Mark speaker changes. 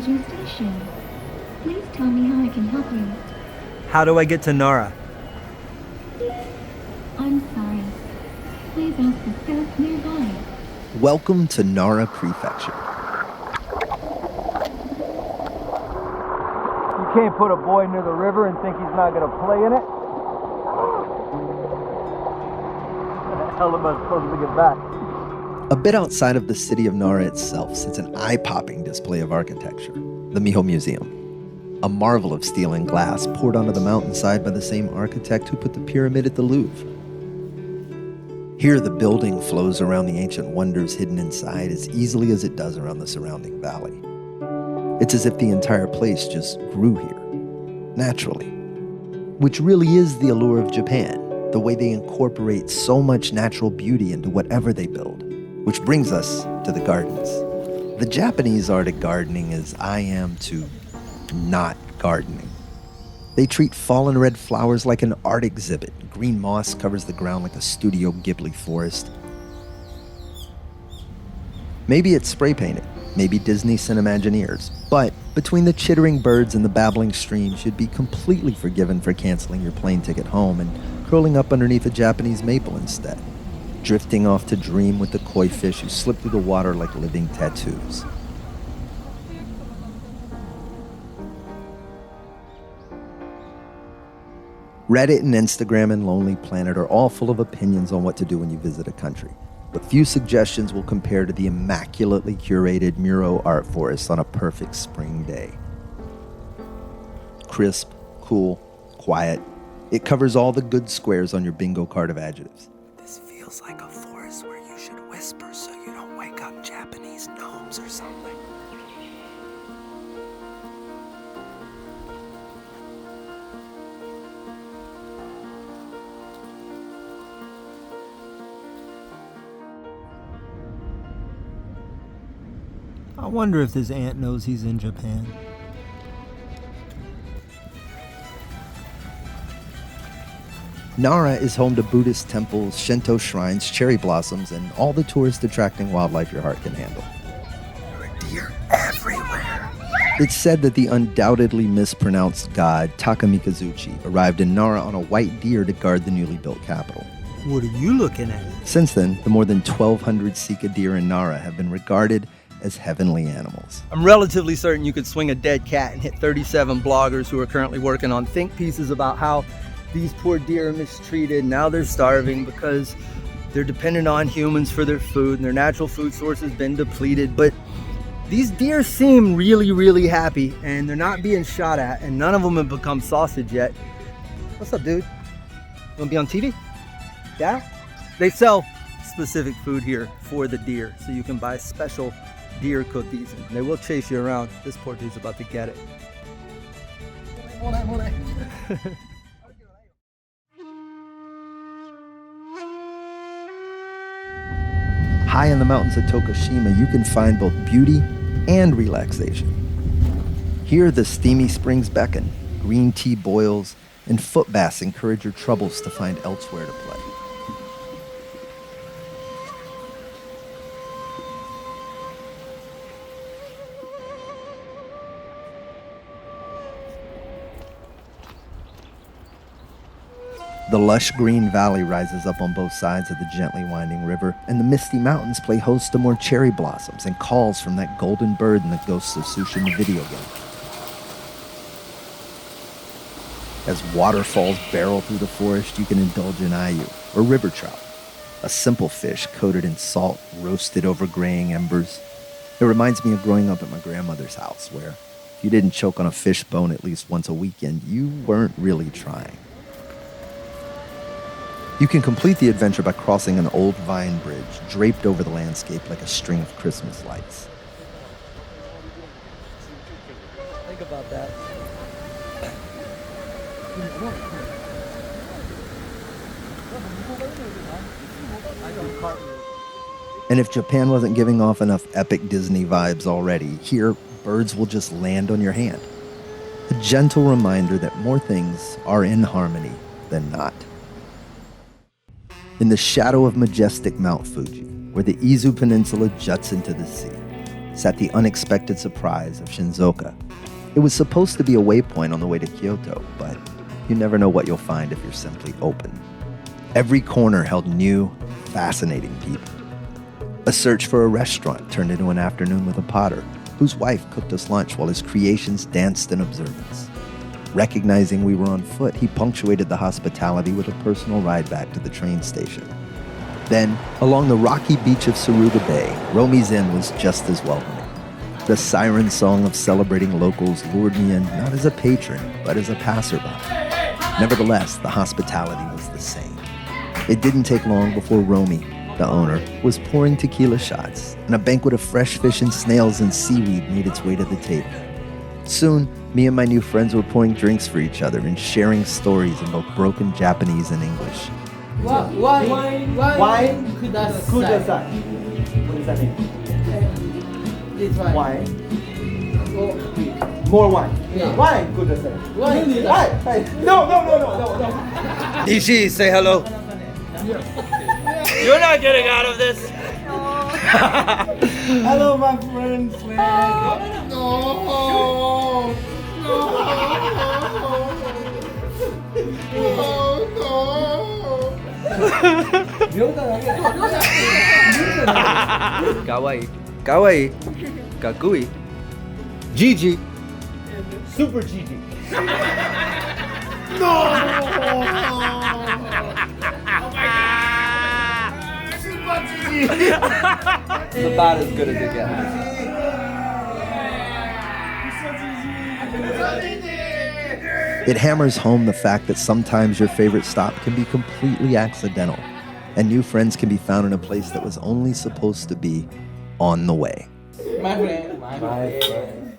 Speaker 1: Meiji Station. Please tell me how I can help you.
Speaker 2: How do I get to Nara?
Speaker 1: I'm sorry. Please ask the staff nearby.
Speaker 3: Welcome to Nara Prefecture.
Speaker 2: You can't put a boy near the river and think he's not going to play in it. How the hell am I supposed to get back?
Speaker 3: A bit outside of the city of Nara itself sits an eye-popping display of architecture, the MIHO Museum. A marvel of steel and glass poured onto the mountainside by the same architect who put the pyramid at the Louvre. Here, the building flows around the ancient wonders hidden inside as easily as it does around the surrounding valley. It's as if the entire place just grew here, naturally. Which really is the allure of Japan, the way they incorporate so much natural beauty into whatever they build. Which brings us to the gardens. The Japanese are to gardening as I am to not gardening. They treat fallen red flowers like an art exhibit. Green moss covers the ground like a Studio Ghibli forest. Maybe it's spray painted, maybe Disney Cinemagineers, but between the chittering birds and the babbling streams, you'd be completely forgiven for canceling your plane ticket home and curling up underneath a Japanese maple instead, drifting off to dream with the koi fish who slip through the water like living tattoos. Reddit and Instagram and Lonely Planet are all full of opinions on what to do when you visit a country, but few suggestions will compare to the immaculately curated Murao Art Forest on a perfect spring day. Crisp, cool, quiet, it covers all the good squares on your bingo card of adjectives.
Speaker 4: This feels like a forest where you should whisper so you don't wake up Japanese gnomes or something.
Speaker 2: I wonder if this ant knows he's in Japan.
Speaker 3: Nara is home to Buddhist temples, Shinto shrines, cherry blossoms, and all the tourist-attracting wildlife your heart can handle.
Speaker 4: There are deer everywhere.
Speaker 3: It's said that the undoubtedly mispronounced god Takamikazuchi arrived in Nara on a white deer to guard the newly built capital.
Speaker 2: What are you looking at?
Speaker 3: Since then, the more than 1,200 Sika deer in Nara have been regarded as heavenly animals.
Speaker 2: I'm relatively certain you could swing a dead cat and hit 37 bloggers who are currently working on think pieces about how these poor deer are mistreated. Now they're starving because they're dependent on humans for their food and their natural food source has been depleted. But these deer seem really, really happy and they're not being shot at and none of them have become sausage yet. What's up, dude? You wanna be on TV? Yeah? They sell specific food here for the deer, so you can buy special deer cookies and they will chase you around. This poor dude's about to get it.
Speaker 3: High in the mountains of Tokushima, you can find both beauty and relaxation. Here, the steamy springs beckon, green tea boils, and foot baths encourage your troubles to find elsewhere to play. The lush green valley rises up on both sides of the gently winding river, and the misty mountains play host to more cherry blossoms and calls from that golden bird in the Ghosts of Tsushima video game. As waterfalls barrel through the forest, you can indulge in ayu, or river trout, a simple fish coated in salt, roasted over graying embers. It reminds me of growing up at my grandmother's house, where if you didn't choke on a fish bone at least once a weekend, you weren't really trying. You can complete the adventure by crossing an old vine bridge draped over the landscape like a string of Christmas lights.
Speaker 2: Think about that.
Speaker 3: And if Japan wasn't giving off enough epic Disney vibes already, here, birds will just land on your hand. A gentle reminder that more things are in harmony than not. In the shadow of majestic Mount Fuji, where the Izu Peninsula juts into the sea, sat the unexpected surprise of Shinzuoka. It was supposed to be a waypoint on the way to Kyoto, but you never know what you'll find if you're simply open. Every corner held new, fascinating people. A search for a restaurant turned into an afternoon with a potter, whose wife cooked us lunch while his creations danced in observance. Recognizing we were on foot, he punctuated the hospitality with a personal ride back to the train station. Then, along the rocky beach of Suruga Bay, Romi's Inn was just as welcoming. The siren song of celebrating locals lured me in not as a patron, but as a passerby. Nevertheless, the hospitality was the same. It didn't take long before Romy, the owner, was pouring tequila shots, and a banquet of fresh fish and snails and seaweed made its way to the table. Soon, me and my new friends were pouring drinks for each other and sharing stories in both broken Japanese and English.
Speaker 5: Wine kudasai.
Speaker 2: What does that mean?
Speaker 5: It's wine.
Speaker 2: Wine. More wine.
Speaker 5: Yeah.
Speaker 2: Wine, kudasai.
Speaker 5: Wine.
Speaker 2: No. Nishi, say hello. You're not getting out of this.
Speaker 5: Hello, my friend Slade.
Speaker 2: Kawaii. Kawaii. Kakui. Gigi. Super Gigi. It's about as good as it gets.
Speaker 3: It hammers home the fact that sometimes your favorite stop can be completely accidental, and new friends can be found in a place that was only supposed to be on the way.
Speaker 5: My friend.